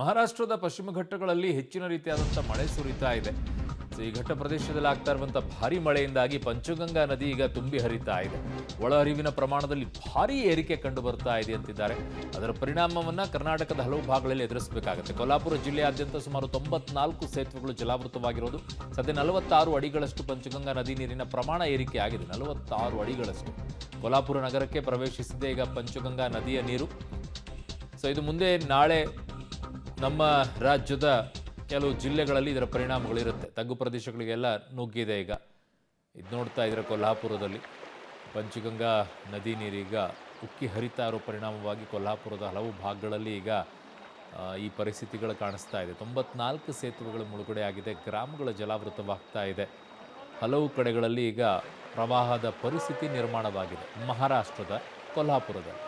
ಮಹಾರಾಷ್ಟ್ರದ ಪಶ್ಚಿಮ ಘಟ್ಟಗಳಲ್ಲಿ ಹೆಚ್ಚಿನ ರೀತಿಯಾದಂಥ ಮಳೆ ಸುರಿತಾ ಇದೆ. ಈ ಘಟ್ಟ ಪ್ರದೇಶದಲ್ಲಿ ಆಗ್ತಾ ಇರುವಂಥ ಭಾರಿ ಮಳೆಯಿಂದಾಗಿ ಪಂಚಗಂಗಾ ನದಿ ಈಗ ತುಂಬಿ ಹರಿತಾ ಇದೆ. ಒಳಹರಿವಿನ ಪ್ರಮಾಣದಲ್ಲಿ ಭಾರೀ ಏರಿಕೆ ಕಂಡು ಬರ್ತಾ ಇದೆ ಅಂತಿದ್ದಾರೆ. ಅದರ ಪರಿಣಾಮವನ್ನ ಕರ್ನಾಟಕದ ಹಲವು ಭಾಗಗಳಲ್ಲಿ ಎದುರಿಸಬೇಕಾಗುತ್ತೆ. ಕೊಲ್ಹಾಪುರ ಜಿಲ್ಲೆಯಾದ್ಯಂತ ಸುಮಾರು 94 ಸೇತುವೆಗಳು ಜಲಾವೃತವಾಗಿರೋದು. ಸದ್ಯ 46 ಅಡಿಗಳಷ್ಟು ಪಂಚಗಂಗಾ ನದಿ ನೀರಿನ ಪ್ರಮಾಣ ಏರಿಕೆ ಆಗಿದೆ. 46 ಅಡಿಗಳಷ್ಟು ಕೊಲ್ಹಾಪುರ ನಗರಕ್ಕೆ ಪ್ರವೇಶಿಸಿದೆ ಈಗ ಪಂಚಗಂಗಾ ನದಿಯ ನೀರು. ಇದು ಮುಂದೆ ನಾಳೆ ನಮ್ಮ ರಾಜ್ಯದ ಕೆಲವು ಜಿಲ್ಲೆಗಳಲ್ಲಿ ಇದರ ಪರಿಣಾಮಗಳಿರುತ್ತೆ. ತಗ್ಗು ಪ್ರದೇಶಗಳಿಗೆಲ್ಲ ನುಗ್ಗಿದೆ. ಈಗ ಇದು ನೋಡ್ತಾ ಇದ್ರೆ ಕೊಲ್ಹಾಪುರದಲ್ಲಿ ಪಂಚಗಂಗಾ ನದಿ ನೀರೀಗ ಉಕ್ಕಿ ಹರಿತಾ ಇರೋ ಪರಿಣಾಮವಾಗಿ ಕೊಲ್ಹಾಪುರದ ಹಲವು ಭಾಗಗಳಲ್ಲಿ ಈಗ ಈ ಪರಿಸ್ಥಿತಿಗಳು ಕಾಣಿಸ್ತಾ ಇದೆ. 94 ಸೇತುವೆಗಳು ಮುಳುಗಡೆ ಆಗಿದೆ. ಗ್ರಾಮಗಳ ಜಲಾವೃತವಾಗ್ತಾ ಇದೆ. ಹಲವು ಕಡೆಗಳಲ್ಲಿ ಈಗ ಪ್ರವಾಹದ ಪರಿಸ್ಥಿತಿ ನಿರ್ಮಾಣವಾಗಿದೆ ಮಹಾರಾಷ್ಟ್ರದ ಕೊಲ್ಹಾಪುರದಲ್ಲಿ.